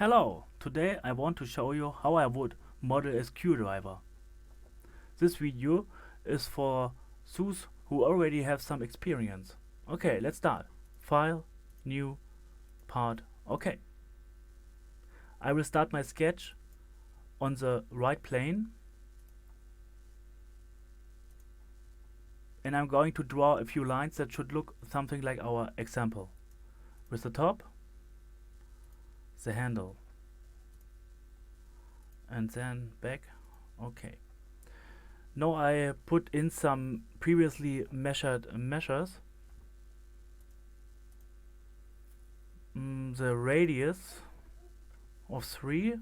Hello, today I want to show you how I would model a screwdriver. This video is for those who already have some experience. Okay, let's start. File, new, part, okay. I will start my sketch on the right plane and I'm going to draw a few lines that should look something like our example. With the top, the handle, and then back. Okay. Now I put in some previously measured measures. The radius of 3,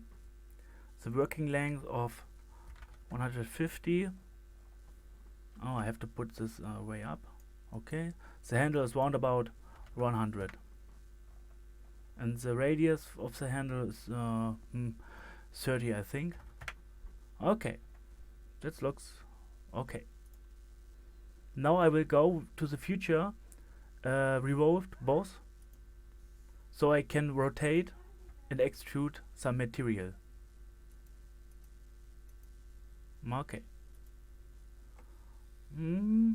the working length of 150. Oh, I have to put this way up. Okay. The handle is round about 100. And the radius of the handle is 30, I think. Okay, that looks okay. Now I will go to the future, revolved both, so I can rotate and extrude some material. Okay.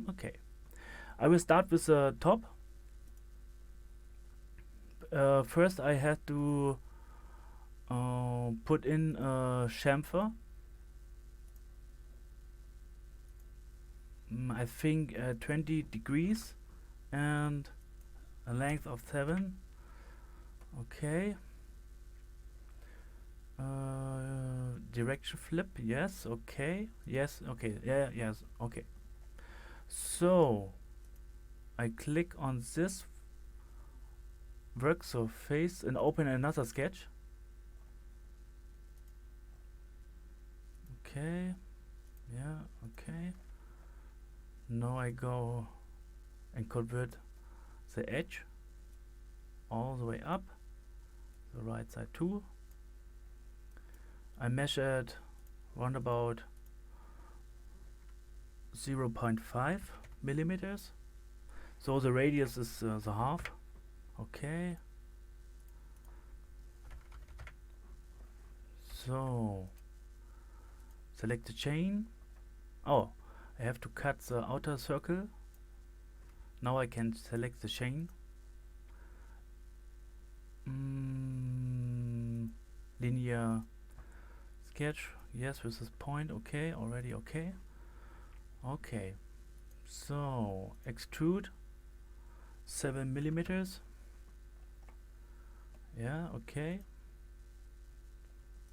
Okay. I will start with the top. First I had to put in a chamfer. I think 20 degrees and a length of 7. Okay. Direction flip, yes, okay, yes, okay, yeah, yes, okay. So I click on this work surface and open another sketch. Okay, yeah, okay. Now I go and convert the edge all the way up, the right side too. I measured round about 0.5 millimeters, so the radius is the half. Okay, so select the chain. Oh, I have to cut the outer circle. Now I can select the chain. Linear sketch, yes, with this point. Okay, already okay. Okay, so extrude 7 millimeters. Yeah, okay.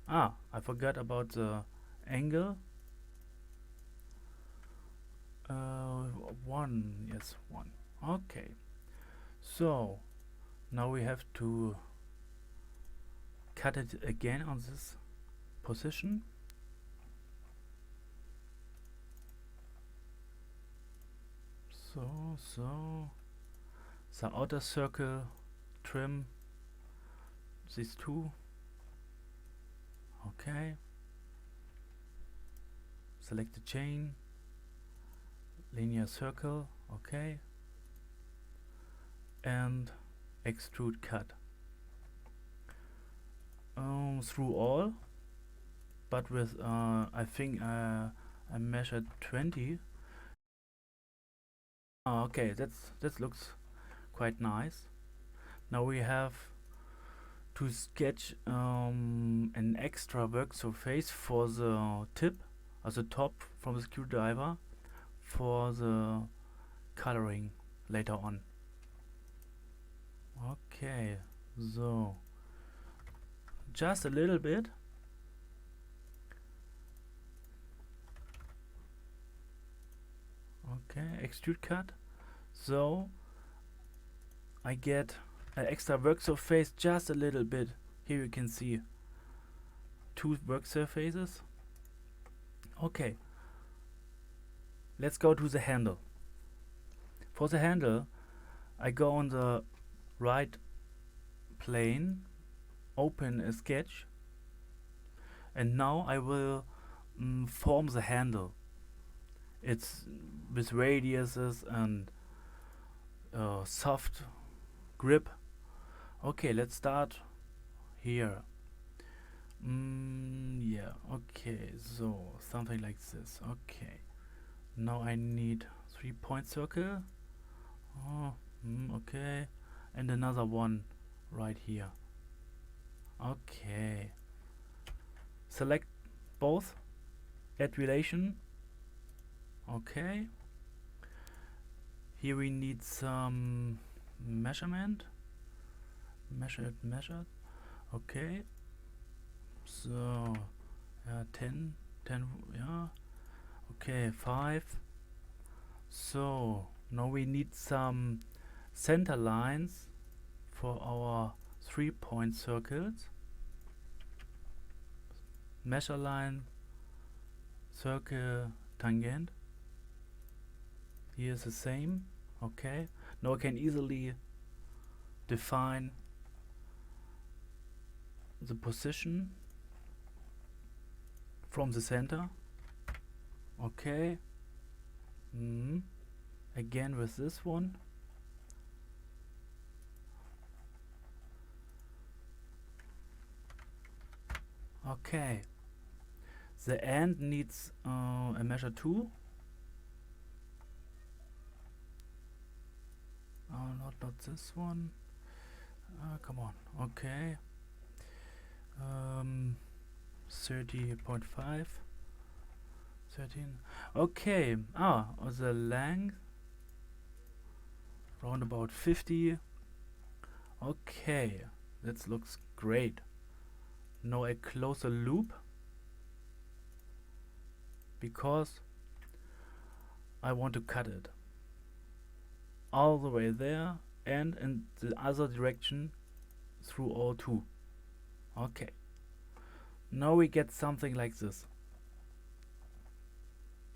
Ah, I forgot about the angle. 1, yes, 1. Okay, so now we have to cut it again on this position. So the outer circle, trim these two. Okay, select the chain, linear circle, okay, and extrude cut through all, but with I think I measured 20. Okay, that looks quite nice. Now we have to sketch an extra work surface for the tip, as the top from the screwdriver, for the coloring later on. Okay, so just a little bit. Okay, extrude cut. So I get an extra work surface, just a little bit. Here you can see 2 work surfaces. Okay, let's go to the handle. For the handle, I go on the right plane, open a sketch, and now I will form the handle. It's with radiuses and soft grip. Okay, let's start here. Yeah, okay, so something like this. Okay, now I need 3-point circle. Oh, okay, and another one right here. Okay, select both, add relation. Okay, here we need some measurement. Measured. Okay, so 10, yeah. Okay, 5. So now we need some center lines for our 3-point circles. Measure line, circle, tangent. Here is the same. Okay, now I can easily define the position from the center. Okay, again with this one. Okay, the end needs a measure 2. Not this one. Come on. Okay. 30.5. 13. Okay. The length round about 50. Okay, that looks great. Now I close a loop because I want to cut it all the way there and in the other direction through all 2. Okay, now we get something like this.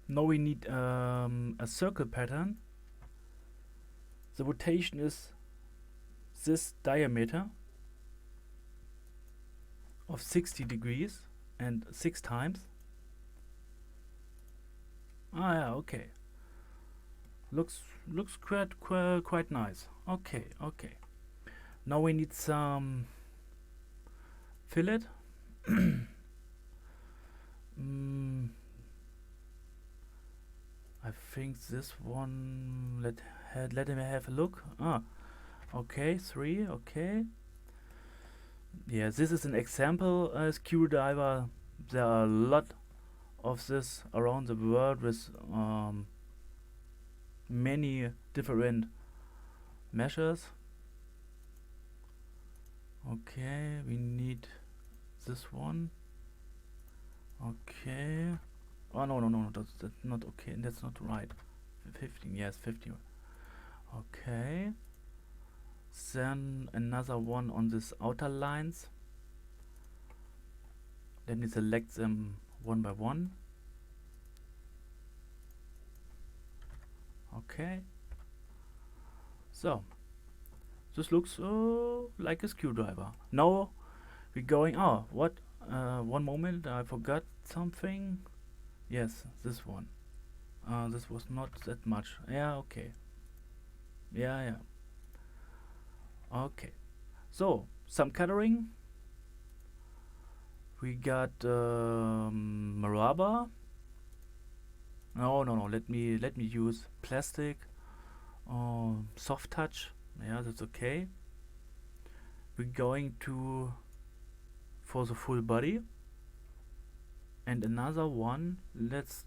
Now we need a circle pattern. The rotation is this diameter of 60 degrees and 6 times. Yeah, okay. Looks quite nice. Okay. Now we need some fillet. I think this one. Let me have a look. Okay, 3. Okay. Yeah, this is an example screwdriver. There are a lot of this around the world with many different measures. Okay, we need this one. Okay. Oh no, that's not okay. That's not right. 15, yes, 15. Okay. Then another one on this outer lines. Let me select them one by one. Okay. So this looks like a screwdriver. Now we're going. What? One moment, I forgot something. Yes, this one. This was not that much. Yeah, okay. Yeah. Okay. So some coloring. We got rubber. No. Let me use plastic. Soft touch. Yeah, that's okay. We're going to for the full body. And another one. Let's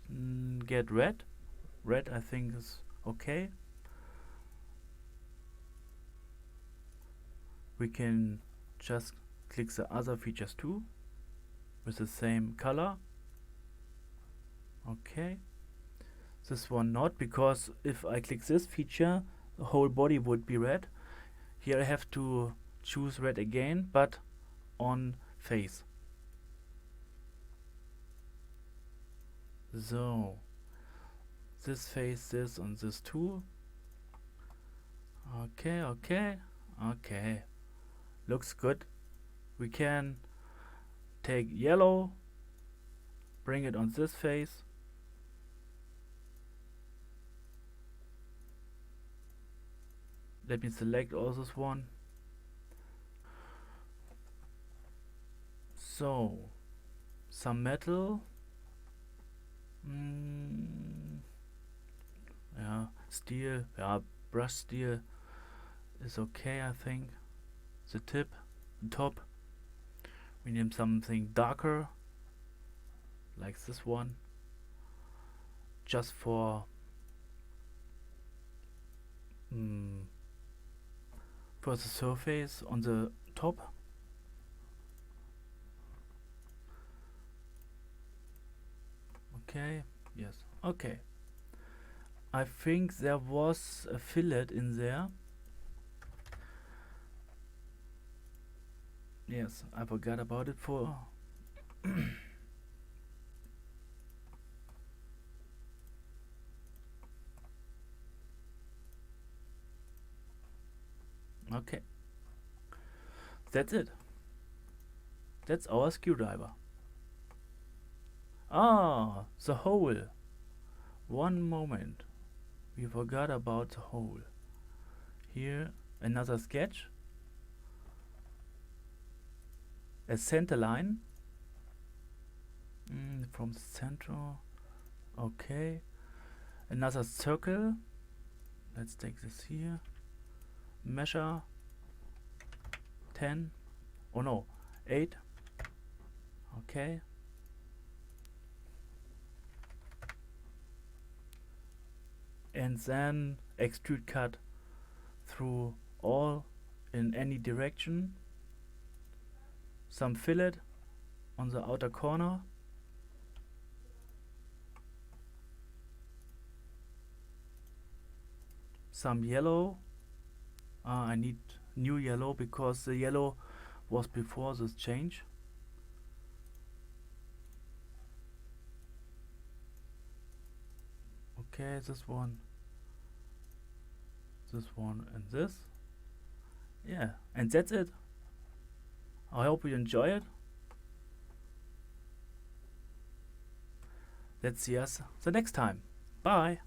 get red. Red, I think, is okay. We can just click the other features too with the same color. Okay, this one not, because if I click this feature the whole body would be red. Here I have to choose red again, but on face. So this face, this and this too. Okay. Looks good. We can take yellow, bring it on this face. Let me select also this one. So some metal, yeah, steel, yeah, brush steel is okay, I think. The tip, the top, we need something darker, like this one, just for the surface on the top. Okay, yes, okay. I think there was a fillet in there. Yes, I forgot about it for okay. That's it. That's our screwdriver. Ah, the hole. One moment. We forgot about the hole. Here, another sketch. A center line. From the center. Okay. Another circle. Let's take this here. Measure 10. Oh no, 8. Okay. And then extrude cut through all in any direction. Some fillet on the outer corner. Some yellow. I need new yellow because the yellow was before this change. Okay, this one, and this. Yeah, and that's it. I hope you enjoy it. Let's see us the next time. Bye.